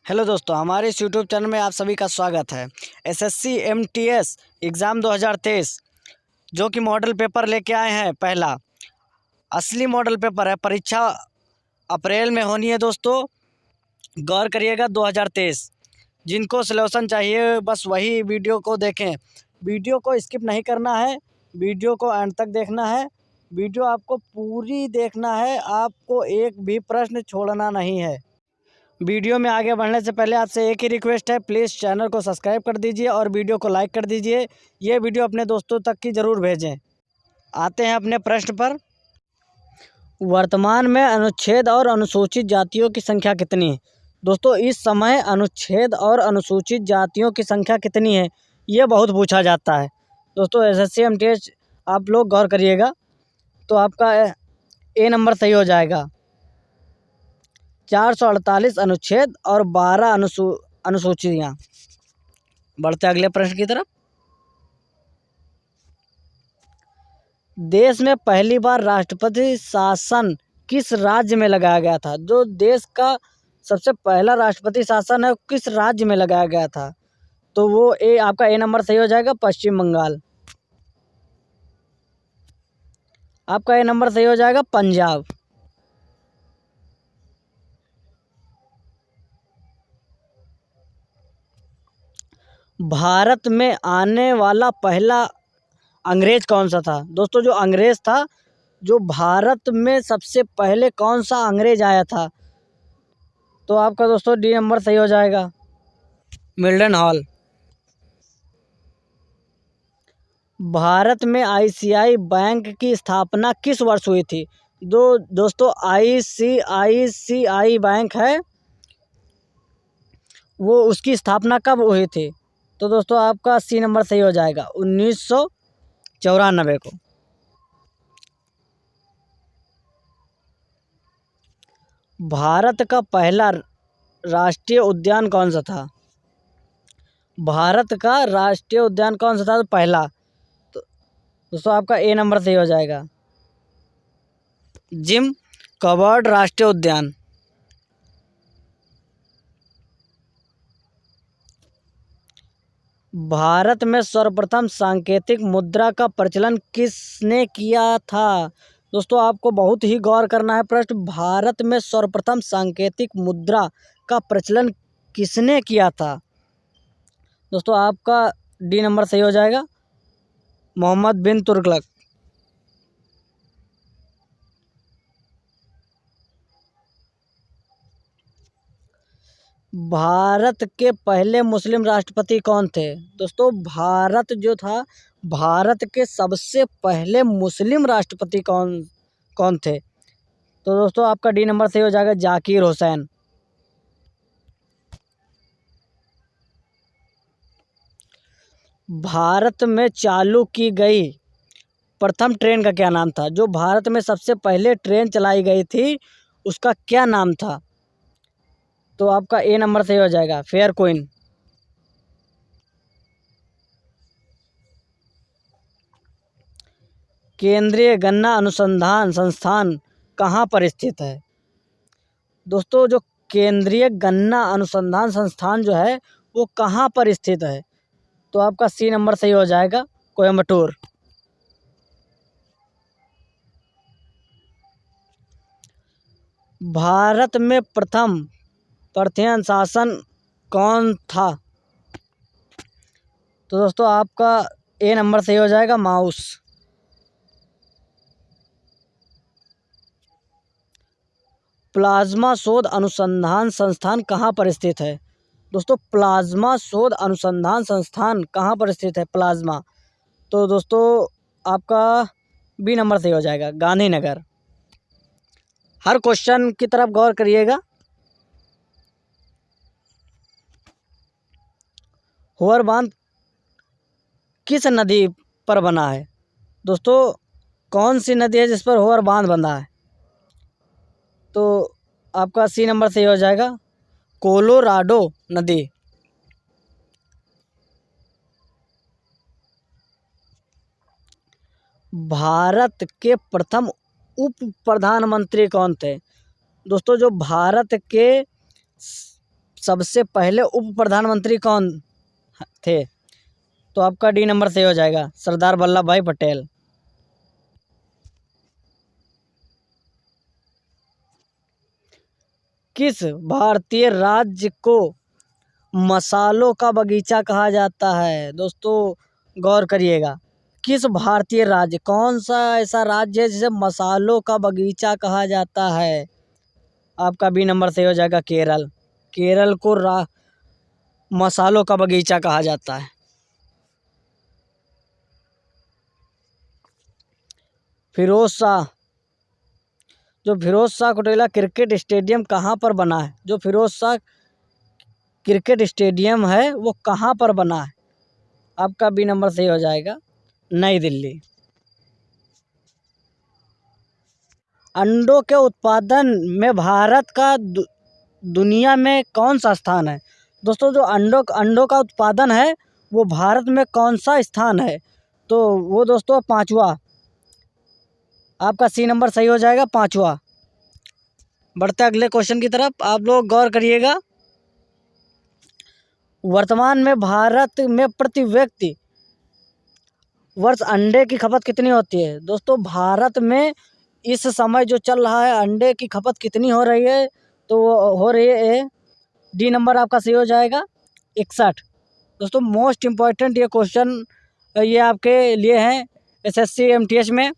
Hello दोस्तों, हमारे इस यूट्यूब चैनल में आप सभी का स्वागत है। एसएससी एमटीएस एग्ज़ाम 2023 जो कि मॉडल पेपर लेके आए हैं। पहला असली मॉडल पेपर है। परीक्षा अप्रैल में होनी है दोस्तों, गौर करिएगा। 2023 जिनको सॉल्यूशन चाहिए बस वही वीडियो को देखें। वीडियो को स्किप नहीं करना है, वीडियो को एंड तक देखना है। वीडियो आपको पूरी देखना है, आपको एक भी प्रश्न छोड़ना नहीं है। वीडियो में आगे बढ़ने से पहले आपसे एक ही रिक्वेस्ट है, प्लीज़ चैनल को सब्सक्राइब कर दीजिए और वीडियो को लाइक कर दीजिए। ये वीडियो अपने दोस्तों तक की ज़रूर भेजें। आते हैं अपने प्रश्न पर। वर्तमान में अनुच्छेद और अनुसूचित जातियों की संख्या कितनी है? दोस्तों, इस समय अनुच्छेद और अनुसूचित जातियों की संख्या कितनी है, ये बहुत पूछा जाता है। दोस्तों, एसएससी एमटीएस आप लोग गौर करिएगा तो आपका ए नंबर सही हो जाएगा। 448 अनुच्छेद और 12 अनुसूचियाँ। बढ़ते अगले प्रश्न की तरफ। देश में पहली बार राष्ट्रपति शासन किस राज्य में लगाया गया था? जो देश का सबसे पहला राष्ट्रपति शासन है, किस राज्य में लगाया गया था? तो वो आपका ए नंबर सही हो जाएगा, पश्चिम बंगाल। आपका ए नंबर सही हो जाएगा, पंजाब। भारत में आने वाला पहला अंग्रेज कौन सा था? दोस्तों, जो अंग्रेज था, जो भारत में सबसे पहले कौन सा अंग्रेज आया था? तो आपका दोस्तों डी नंबर सही हो जाएगा, मिल्टन हॉल। भारत में आईसीआई बैंक की स्थापना किस वर्ष हुई थी? दोस्तों आईसीआई बैंक है, वो उसकी स्थापना कब हुई थी? तो दोस्तों आपका सी नंबर सही हो जाएगा, 1994 को। भारत का पहला राष्ट्रीय उद्यान कौन सा था? भारत का राष्ट्रीय उद्यान कौन सा था? तो पहला, तो दोस्तों आपका ए नंबर सही हो जाएगा, जिम कॉर्बेट राष्ट्रीय उद्यान। भारत में सर्वप्रथम सांकेतिक मुद्रा का प्रचलन किसने किया था? दोस्तों आपको बहुत ही गौर करना है प्रश्न। भारत में सर्वप्रथम सांकेतिक मुद्रा का प्रचलन किसने किया था? दोस्तों आपका डी नंबर सही हो जाएगा, मोहम्मद बिन तुगलक। भारत के पहले मुस्लिम राष्ट्रपति कौन थे? दोस्तों भारत जो था, भारत के सबसे पहले मुस्लिम राष्ट्रपति कौन थे? तो दोस्तों आपका डी नंबर सही हो जाएगा, जाकिर हुसैन। भारत में चालू की गई प्रथम ट्रेन का क्या नाम था? जो भारत में सबसे पहले ट्रेन चलाई गई थी, उसका क्या नाम था? तो आपका ए नंबर सही हो जाएगा, फेयर क्वीन। केंद्रीय गन्ना अनुसंधान संस्थान कहाँ पर स्थित है? दोस्तों जो केंद्रीय गन्ना अनुसंधान संस्थान जो है वो कहाँ पर स्थित है? तो आपका सी नंबर सही हो जाएगा, कोयम्बटूर। भारत में प्रथम पार्थियन शासन कौन था? तो दोस्तों आपका ए नंबर सही हो जाएगा, माउस। प्लाज्मा शोध अनुसंधान संस्थान कहाँ पर स्थित है? दोस्तों प्लाज्मा शोध अनुसंधान संस्थान कहाँ पर स्थित है? प्लाज्मा, तो दोस्तों आपका बी नंबर सही हो जाएगा, गांधीनगर। हर क्वेश्चन की तरफ गौर करिएगा। होवर बांध किस नदी पर बना है? दोस्तों कौन सी नदी है जिस पर होवर बांध बना है? तो आपका सी नंबर सही हो जाएगा, कोलोराडो नदी। भारत के प्रथम उप प्रधानमंत्री कौन थे? दोस्तों जो भारत के सबसे पहले उप प्रधानमंत्री कौन थे? तो आपका डी नंबर सही हो जाएगा, सरदार वल्लभ भाई पटेल। किस भारतीय राज्य को मसालों का बगीचा कहा जाता है? दोस्तों गौर करिएगा, किस भारतीय राज्य, कौन सा ऐसा राज्य है जिसे मसालों का बगीचा कहा जाता है? आपका बी नंबर सही हो जाएगा, केरल। केरल को मसालों का बगीचा कहा जाता है। फिरोज शाह, जो फिरोज शाह कोटला क्रिकेट स्टेडियम कहाँ पर बना है? जो फिरोज शाह क्रिकेट स्टेडियम है वो कहाँ पर बना है? आपका बी नंबर सही हो जाएगा, नई दिल्ली। अंडों के उत्पादन में भारत का दुनिया में कौन सा स्थान है? दोस्तों जो अंडों का उत्पादन है वो भारत में कौन सा स्थान है? तो वो दोस्तों पाँचवा। आपका सी नंबर सही हो जाएगा, पाँचवा। बढ़ते अगले क्वेश्चन की तरफ, आप लोग गौर करिएगा। वर्तमान में भारत में प्रति व्यक्ति वर्ष अंडे की खपत कितनी होती है? दोस्तों भारत में इस समय जो चल रहा है अंडे की खपत कितनी हो रही है? तो वो हो रही है, डी नंबर आपका सही हो जाएगा, 61। दोस्तों मोस्ट इम्पॉर्टेंट ये क्वेश्चन ये आपके लिए हैं SSC MTS में,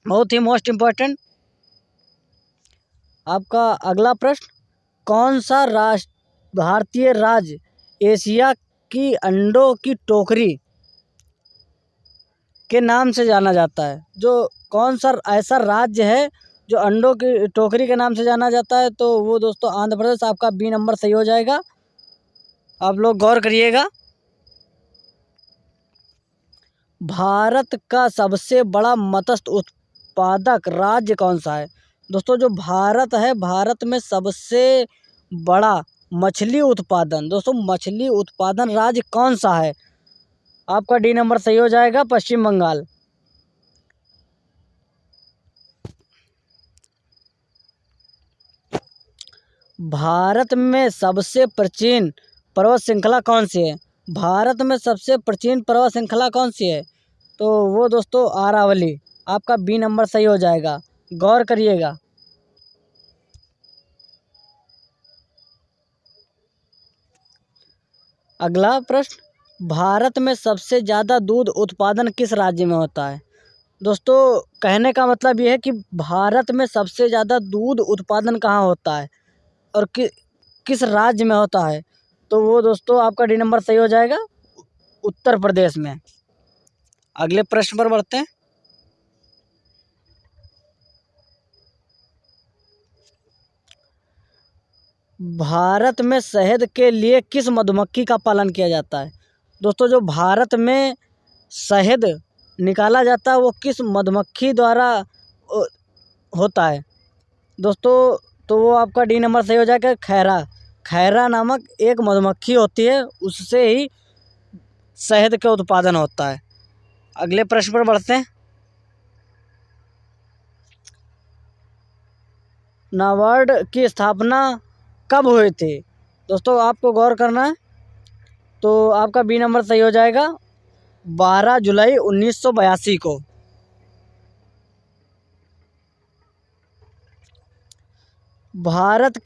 बहुत ही मोस्ट इम्पॉर्टेंट। आपका अगला प्रश्न, कौन सा भारतीय राज्य एशिया की अंडों की टोकरी के नाम से जाना जाता है? जो कौन सा ऐसा राज्य है जो अंडों की टोकरी के नाम से जाना जाता है? तो वो दोस्तों आंध्र प्रदेश। आपका बी नंबर सही हो जाएगा। आप लोग गौर करिएगा, भारत का सबसे बड़ा मत्स्य उत्पादक राज्य कौन सा है? दोस्तों जो भारत है, भारत में सबसे बड़ा मछली उत्पादन, दोस्तों मछली उत्पादन राज्य कौन सा है? आपका डी नंबर सही हो जाएगा, पश्चिम बंगाल। भारत में सबसे प्राचीन पर्वत श्रृंखला कौन सी है? भारत में सबसे प्राचीन पर्वत श्रृंखला कौन सी है? तो वो दोस्तों अरावली। आपका बी नंबर सही हो जाएगा, गौर करिएगा। अगला प्रश्न, भारत में सबसे ज़्यादा दूध उत्पादन किस राज्य में होता है? दोस्तों कहने का मतलब ये है कि भारत में सबसे ज़्यादा दूध उत्पादन कहाँ होता है और किस राज्य में होता है? तो वो दोस्तों आपका डी नंबर सही हो जाएगा, उत्तर प्रदेश में। अगले प्रश्न पर बढ़ते हैं। भारत में शहद के लिए किस मधुमक्खी का पालन किया जाता है? दोस्तों जो भारत में शहद निकाला जाता है वो किस मधुमक्खी द्वारा होता है? दोस्तों तो वो आपका डी नंबर सही हो जाएगा, खैरा। खैरा नामक एक मधुमक्खी होती है, उससे ही शहद का उत्पादन होता है। अगले प्रश्न पर बढ़ते हैं। नाबार्ड की स्थापना कब हुई थी? दोस्तों आपको गौर करना है, तो आपका बी नंबर सही हो जाएगा, 12 जुलाई 1982 को। भारत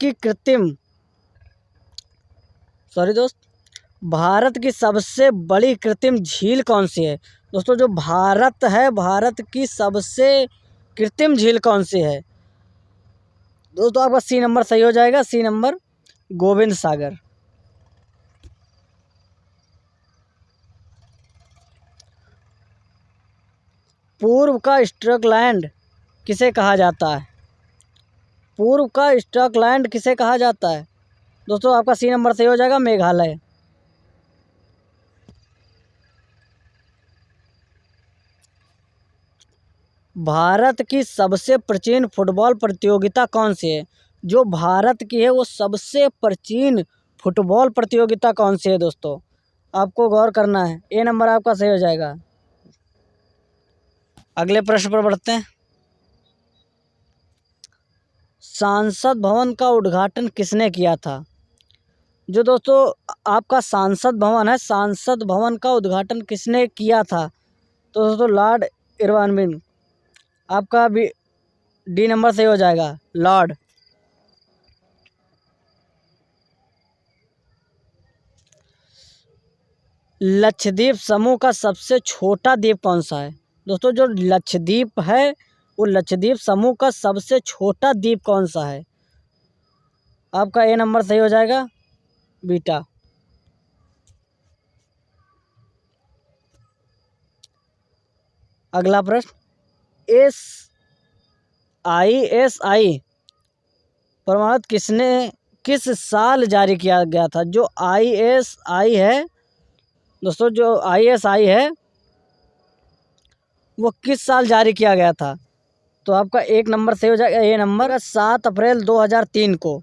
की सबसे बड़ी कृत्रिम झील कौन सी है? दोस्तों जो भारत है, भारत की सबसे कृत्रिम झील कौन सी है? दोस्तों आपका सी नंबर सही हो जाएगा, सी नंबर, गोविंद सागर। पूर्व का स्कॉटलैंड किसे कहा जाता है? पूर्व का स्कॉटलैंड किसे कहा जाता है? दोस्तों आपका सी नंबर सही हो जाएगा, मेघालय। भारत की सबसे प्राचीन फुटबॉल प्रतियोगिता कौन सी है? जो भारत की है वो सबसे प्राचीन फुटबॉल प्रतियोगिता कौन सी है? दोस्तों आपको गौर करना है, ए नंबर आपका सही हो जाएगा। अगले प्रश्न पर बढ़ते हैं। संसद भवन का उद्घाटन किसने किया था? जो दोस्तों आपका सांसद भवन है, सांसद भवन का उद्घाटन किसने किया था? तो दोस्तों लॉर्ड इरविन। आपका भी डी नंबर सही हो जाएगा, लॉर्ड। लक्षद्वीप समूह का सबसे छोटा द्वीप कौन सा है? दोस्तों जो लक्षद्वीप है वो लक्षद्वीप समूह का सबसे छोटा द्वीप कौन सा है? आपका ए नंबर सही हो जाएगा, बीटा। अगला प्रश्न, ISI प्रमाणित किस साल जारी किया गया था? जो ISI है दोस्तों, जो ISI है वो किस साल जारी किया गया था? तो आपका एक नंबर सही हो जाएगा, ए नंबर। 7 अप्रैल 2003 को